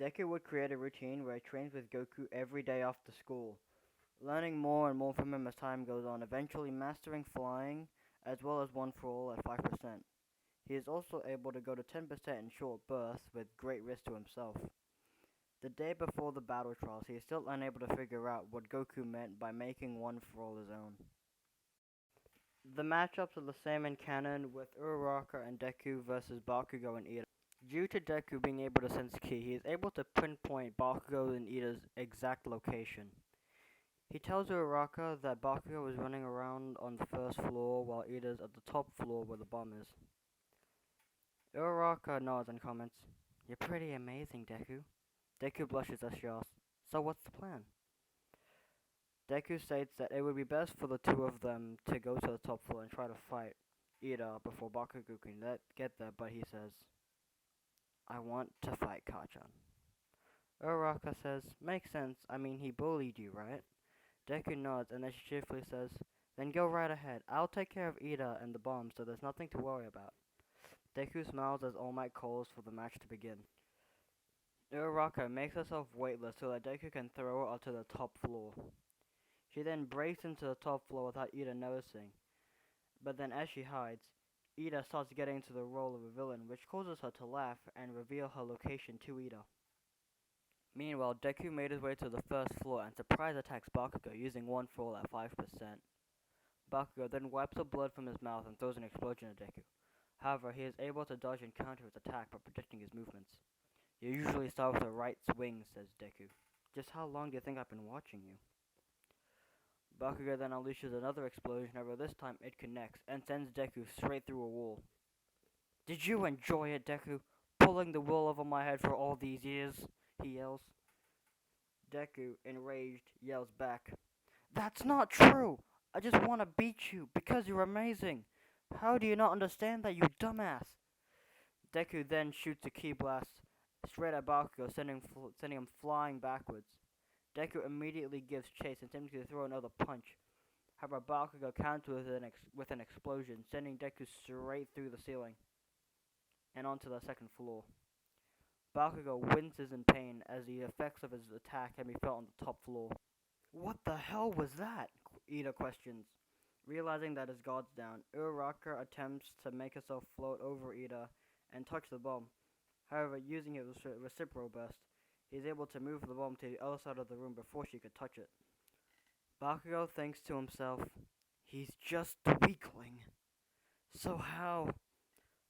Deku would create a routine where he trains with Goku every day after school, learning more and more from him as time goes on, eventually mastering flying as well as one for all at 5%. He is also able to go to 10% in short bursts with great risk to himself. The day before the battle trials, he is still unable to figure out what Goku meant by making one for all his own. The matchups are the same in canon with Uraraka and Deku versus Bakugo and Ida. Due to Deku being able to sense ki, he is able to pinpoint Bakugo and Ida's exact location. He tells Uraraka that Bakugo is running around on the first floor while Ida's at the top floor where the bomb is. Uraraka nods and comments, "You're pretty amazing, Deku." Deku blushes as she asks, "So what's the plan?" Deku states that it would be best for the two of them to go to the top floor and try to fight Ida before Bakugo can get there, but he says, "I want to fight Kachan." Uraraka says, "Makes sense, I mean he bullied you, right?" Deku nods and then she cheerfully says, "Then go right ahead, I'll take care of Ida and the bomb so there's nothing to worry about." Deku smiles as All Might calls for the match to begin. Uraraka makes herself weightless so that Deku can throw her onto the top floor. She then breaks into the top floor without Ida noticing, but then as she hides, Ida starts getting into the role of a villain, which causes her to laugh and reveal her location to Ida. Meanwhile, Deku made his way to the first floor and surprise attacks Bakugo using one for all at 5%. Bakugo then wipes the blood from his mouth and throws an explosion at Deku. However, he is able to dodge and counter his attack by predicting his movements. "You usually start with a right swing," says Deku. "Just how long do you think I've been watching you?" Bakugo then unleashes another explosion, however this time it connects and sends Deku straight through a wall. "Did you enjoy it, Deku? Pulling the wool over my head for all these years?" he yells. Deku, enraged, yells back, "That's not true! I just want to beat you because you're amazing! How do you not understand that, you dumbass?" Deku then shoots a ki blast straight at Bakugo, sending him flying backwards. Deku immediately gives chase, attempting to throw another punch. However, Bakugo counters with an explosion, sending Deku straight through the ceiling and onto the second floor. Bakugo winces in pain as the effects of his attack can be felt on the top floor. "What the hell was that?" Ida questions. Realizing that his guard's down, Uraraka attempts to make herself float over Ida and touch the bomb. However, using his reciprocal burst, he is able to move the bomb to the other side of the room before she could touch it. Bakugo thinks to himself, "He's just a weakling. So how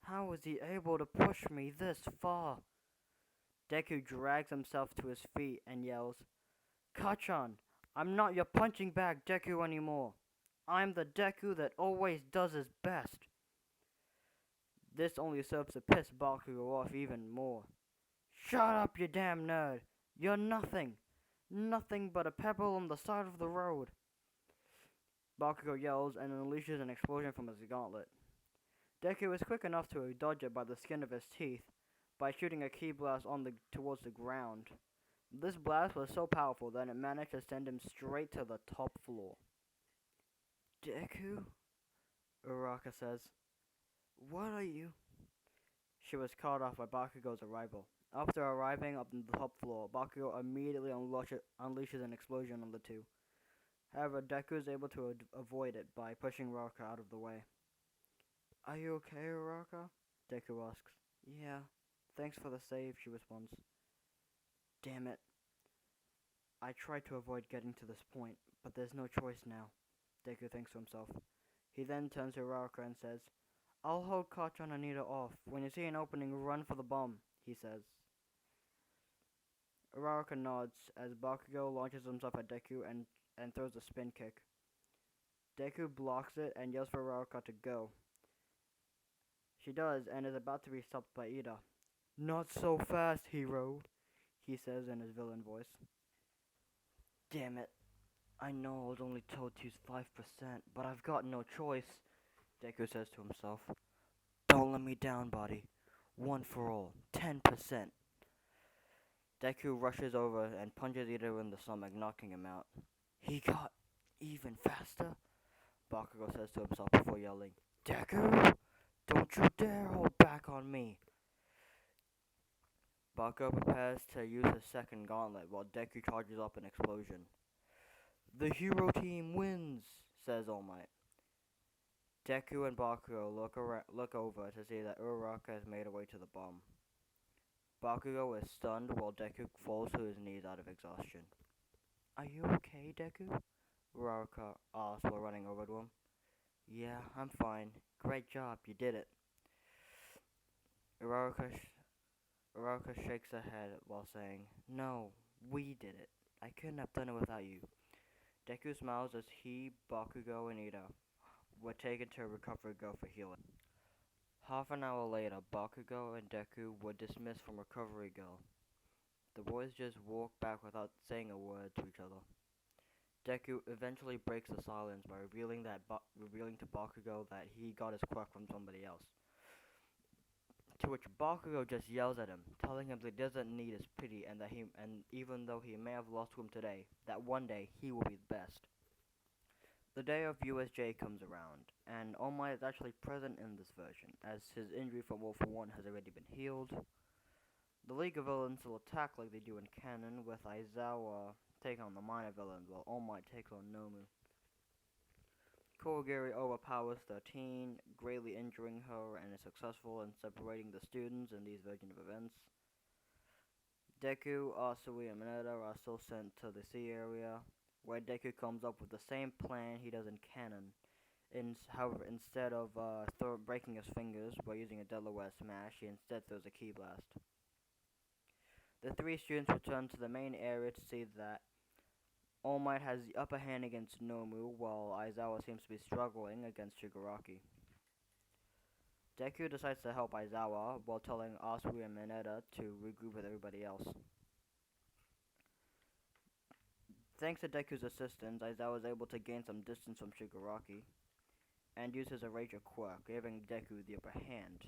was he able to push me this far?" Deku drags himself to his feet and yells, "Kachan, I'm not your punching bag Deku anymore. I'm the Deku that always does his best." This only serves to piss Bakugo off even more. "Shut up, you damn nerd. You're nothing. Nothing but a pebble on the side of the road." Bakugo yells and unleashes an explosion from his gauntlet. Deku is quick enough to dodge it by the skin of his teeth by shooting a ki blast towards the ground. This blast was so powerful that it managed to send him straight to the top floor. "Deku?" Uraraka says. "What are you?" She was caught off by Bakugo's arrival. After arriving up on the top floor, Bakugo immediately unleashes an explosion on the two. However, Deku is able to avoid it by pushing Uraraka out of the way. "Are you okay, Uraraka?" Deku asks. "Yeah, thanks for the save," she responds. "Damn it. I tried to avoid getting to this point, but there's no choice now," Deku thinks to himself. He then turns to Uraraka and says, "I'll hold Kachan and Ida off. When you see an opening, run for the bomb," he says. Uraraka nods as Bakugo launches himself at Deku and throws a spin kick. Deku blocks it and yells for Uraraka to go. She does and is about to be stopped by Ida. "Not so fast, hero," he says in his villain voice. "Damn it. I know I was only told to use 5%, but I've got no choice," Deku says to himself. "Don't let me down, buddy. One for all. 10%. Deku rushes over and punches Ida in the stomach, knocking him out. "He got even faster," Bakugo says to himself before yelling, "Deku, don't you dare hold back on me." Bakugo prepares to use his second gauntlet while Deku charges up an explosion. The hero team wins, says All Might. Deku and Bakugo look over to see that Uraraka has made her way to the bomb. Bakugo is stunned while Deku falls to his knees out of exhaustion. Are you okay, Deku? Uraraka asks while running over to him. Yeah, I'm fine. Great job, you did it. Uraraka, Uraraka shakes her head while saying, No, we did it. I couldn't have done it without you. Deku smiles as he, Bakugo, and Ida were taken to a recovery girl for healing. Half an hour later, Bakugo and Deku were dismissed from recovery girl. The boys just walked back without saying a word to each other. Deku eventually breaks the silence by revealing to Bakugo that he got his quirk from somebody else. To which Bakugo just yells at him, telling him that he doesn't need his pity and even though he may have lost to him today, that one day he will be the best. The day of USJ comes around, and All Might is actually present in this version, as his injury from All For One has already been healed. The League of Villains will attack like they do in canon, with Aizawa taking on the minor villains, while All Might takes on Nomu. Kurogiri overpowers 13, greatly injuring her, and is successful in separating the students in these version of events. Deku, Asui, and Mineta are still sent to the sea area, where Deku comes up with the same plan he does in canon. However, instead of breaking his fingers by using a Delaware smash, he instead throws a key blast. The three students return to the main area to see that All Might has the upper hand against Nomu, while Aizawa seems to be struggling against Shigaraki. Deku decides to help Aizawa while telling Asui and Mineta to regroup with everybody else. Thanks to Deku's assistance, Aizawa is able to gain some distance from Shigaraki and use his Erasure quirk, giving Deku the upper hand.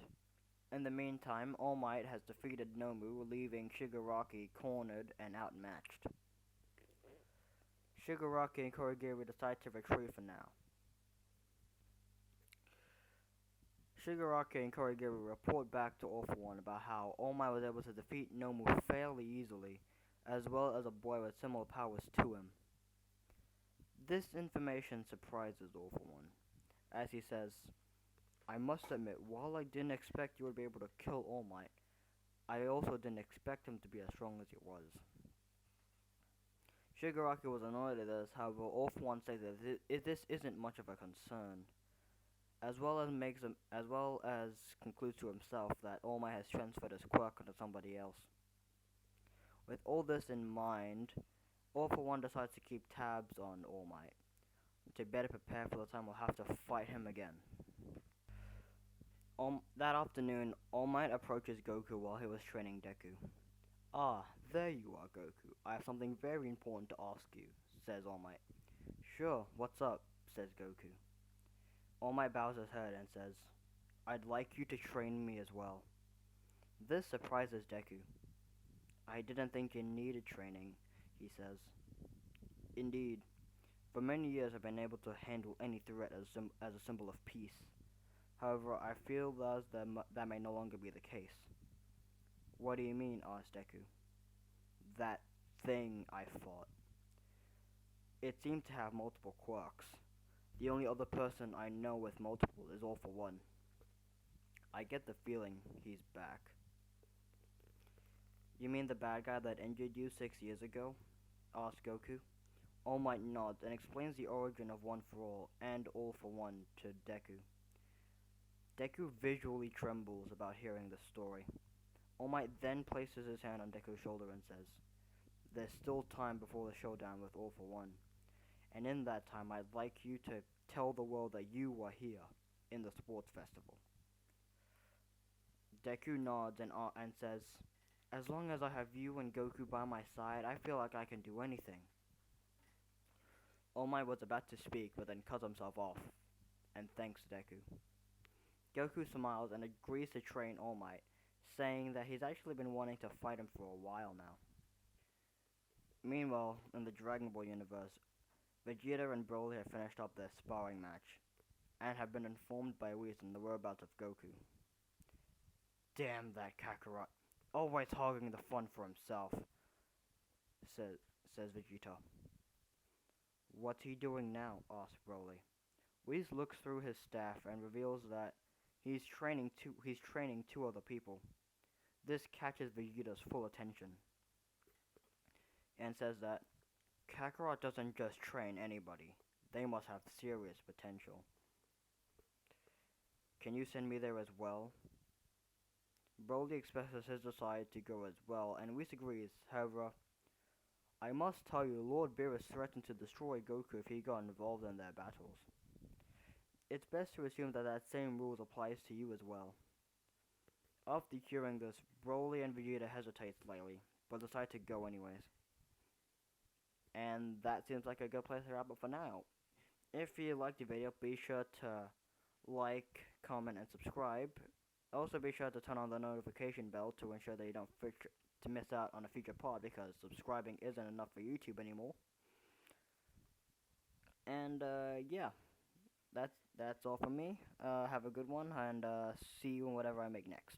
In the meantime, All Might has defeated Nomu, leaving Shigaraki cornered and outmatched. Shigaraki and Kurogiri decide to retreat for now. Shigaraki and Kurogiri report back to All For One about how All Might was able to defeat Nomu fairly easily, as well as a boy with similar powers to him. This information surprises All For One, as he says, I must admit, while I didn't expect you would be able to kill All Might, I also didn't expect him to be as strong as he was. Shigaraki was annoyed at this, however, All For One says that this isn't much of a concern, as well as concludes to himself that All Might has transferred his quirk onto somebody else. With all this in mind, All For One decides to keep tabs on All Might, to better prepare for the time we'll have to fight him again. That afternoon, All Might approaches Goku while he was training Deku. Ah, there you are, Goku. I have something very important to ask you, says All Might. Sure, what's up, says Goku. All Might bows his head and says, I'd like you to train me as well. This surprises Deku. I didn't think you needed training, he says. Indeed, for many years I've been able to handle any threat as a symbol of peace. However, I feel that may no longer be the case. What do you mean, asked Deku. That thing I fought. It seemed to have multiple quirks. The only other person I know with multiple is All For One. I get the feeling he's back. You mean the bad guy that injured you 6 years ago? Asked Goku. All Might nods and explains the origin of One For All and All For One to Deku. Deku visually trembles about hearing the story. All Might then places his hand on Deku's shoulder and says, There's still time before the showdown with All For One, and in that time I'd like you to tell the world that you are here, in the sports festival. Deku nods and says, As long as I have you and Goku by my side, I feel like I can do anything. All Might was about to speak, but then cuts himself off, and thanks Deku. Goku smiles and agrees to train All Might, saying that he's actually been wanting to fight him for a while now. Meanwhile, in the Dragon Ball universe, Vegeta and Broly have finished up their sparring match, and have been informed by Whis the whereabouts of Goku. Damn that Kakarot. Always hogging the fun for himself, says, says Vegeta. What's he doing now? Asks Broly. Whis looks through his staff and reveals that he's training two other people. This catches Vegeta's full attention and says that Kakarot doesn't just train anybody. They must have serious potential. Can you send me there as well? Broly expresses his desire to go as well, and Whis agrees. However, I must tell you, Lord Beerus threatened to destroy Goku if he got involved in their battles. It's best to assume that that same rules applies to you as well. After hearing this, Broly and Vegeta hesitate slightly, but decide to go anyways. And that seems like a good place to wrap up for now. If you liked the video, be sure to like, comment, and subscribe. Also be sure to turn on the notification bell to ensure that you don't miss out on a future part, because subscribing isn't enough for YouTube anymore. And yeah, that's all from me. Have a good one, and see you in whatever I make next.